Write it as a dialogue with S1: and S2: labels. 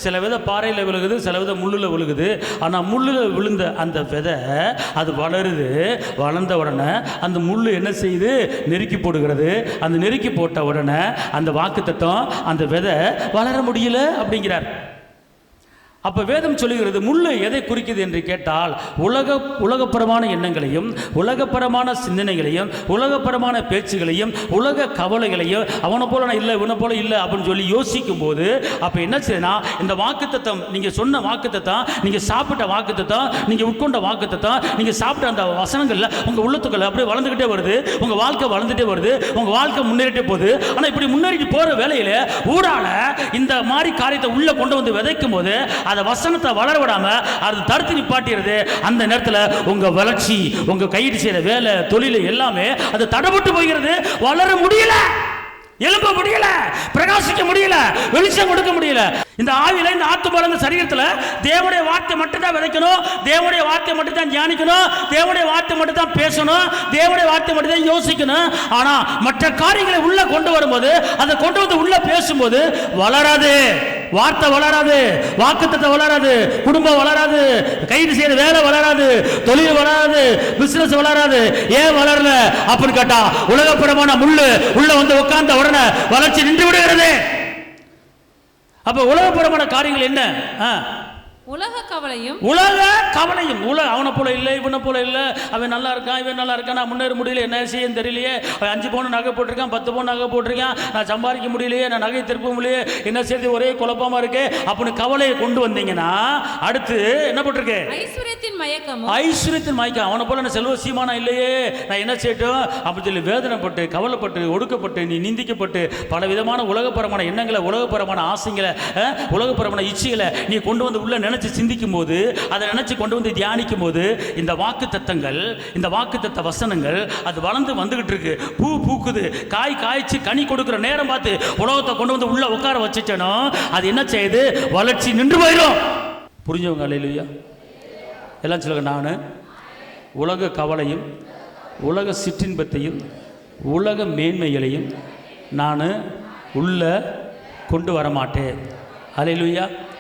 S1: சில விதை பாறையில் விழுகுது, சில விதை முள்ளில் விழுகுது. ஆனால் முள்ளில் விழுந்த அந்த விதை அது வளருது. வளர்ந்த உடனே அந்த முள் என்ன செய்யுது? நெருக்கி போடுகிறது. அந்த நெருக்கி போட்ட உடனே அந்த வாக்குத்தத்தம் அந்த விதை வளர முடியல அப்படிங்கிறார். அப்போ வேதம் சொல்லுகிறது முள்ளு எதை குறிக்குது என்று கேட்டால் உலகப்பரமான எண்ணங்களையும் உலகப்பரமான சிந்தனைகளையும் உலகப்பரமான பேச்சுகளையும் உலக கவலைகளையும் அவனை போல நான் இல்லை இவனை போல இல்லை அப்படின்னு சொல்லி யோசிக்கும் போது அப்போ என்ன செய்யனா இந்த வாக்குத்தத்தம், நீங்கள் சொன்ன வாக்குத்தத்தம், நீங்கள் சாப்பிட்ட வாக்குத்தத்தம், நீங்கள் உட்கொண்ட வாக்குத்தத்தம், நீங்கள் சாப்பிட்ட அந்த வசனங்களில் உங்கள் உள்ளத்துக்கள் அப்படியே வளர்ந்துக்கிட்டே வருது. உங்கள் வாழ்க்கை வளர்ந்துட்டே வருது. உங்கள் வாழ்க்கை முன்னேறிட்டே போகுது. ஆனால் இப்படி முன்னேறிட்டு போகிற வேலையில் ஊடால இந்த மாதிரி காரியத்தை உள்ளே கொண்டு வந்து விதைக்கும் போது அந்த வசனத்தை வளர விடாம அது தடுத்து நிப்பாட்டிடுது. அந்த நேரத்தில் உங்க வளர்ச்சி, உங்க கைது செய்யற வேலை, தொழில் எல்லாமே அது தடைபட்டு போகிறது. வளர முடியல, எழும்ப முடியல, பிரகாசிக்க முடியல, வெளிச்சம் கொடுக்க முடியல. இந்த ஆவில, இந்த ஆத்துமால, இந்த சரீரத்தில் தேவனுடைய வார்த்தை மட்டும் தான் விதைக்கணும், தேவனுடைய வார்த்தை மட்டும் தான் தியானிக்கணும், தேவனுடைய வார்த்தை மட்டும் தான் பேசணும், தேவனுடைய வார்த்தை மட்டும் தான் யோசிக்கணும். ஆனா மற்ற காரியங்களை உள்ள கொண்டு வரும்போது, அதை கொண்டு வந்து உள்ள பேசும்போது வளராது, வார்த்தை வளராது, வாக்குத்தத்தம் வளராது, குடும்பம் வளராது, கைது செய்யற வேலை வளராது, தொழில் வளராது, பிசினஸ் வளராது. ஏன் வளரல அப்படின்னு கேட்டா உலகப்பரமான முள்ளு உள்ள வந்து உட்கார்ந்த உடனே வளர்ச்சி நின்று விடுகிறது. அப்ப உலகப்பரமான காரியங்கள் என்ன?
S2: உலக கவலையும்
S1: அவனை போல இல்லை, இவனை போல இல்லை, அவன் நல்லா இருக்கான், இவன் நல்லா இருக்கான், நான் முன்னேற முடியல, என்ன செய்யன்னு தெரியலையே, 5 பவுன் நகை போட்டிருக்கான், 10 பவுன் நகை போட்டிருக்கான், நான் சம்பாதிக்க முடியலையே, நான் நகையை திருப்ப முடியலையே, என்ன செய்யுது, ஒரே குழப்பமா இருக்கு அப்படின்னு கவலையை கொண்டு வந்தீங்கன்னா அடுத்து என்ன போட்டிருக்கு?
S2: ஐஸ்வர்யத்தின் மயக்கம்.
S1: அவனை போல நான் செல்வ சீமானா இல்லையே, நான் என்ன செய்யட்டும் அப்படின்னு சொல்லி வேதனைப்பட்டு, கவலைப்பட்டு, ஒடுக்கப்பட்டு, நீ நிந்திக்கப்பட்டு, பல விதமான உலகப்பரமான எண்ணங்களை, உலகப்பரமான ஆசைங்களை, உலகப்பரமான இச்சைகளை நீ கொண்டு வந்து உள்ள சிந்திக்கும் போது, அதை நினைச்சு கொண்டு வந்து தியானிக்கும் போது இந்த வாக்குத்தத்தங்கள், இந்த வாக்குத்தத்த வசனங்கள் அது வளர்ந்து வந்துகிட்டு இருக்கு. பூ பூக்குது, காய் காய்ச்சி கனி கொடுக்கிற நேரம் பார்த்து உலகத்தை கொண்டு வந்து உள்ள உட்கார வச்சுட்டனோ அது என்ன செய்யுது? வளர்ச்சி நின்று போயிடும். புரிஞ்சவங்க அல்லேலூயா எல்லாம் சொல்லுங்க. நான் உலக கவலையும் உலக சிற்றின்பத்தையும் உலக மேன்மைகளையும் நான் உள்ள கொண்டு வரமாட்டேன். அல்லேலூயா.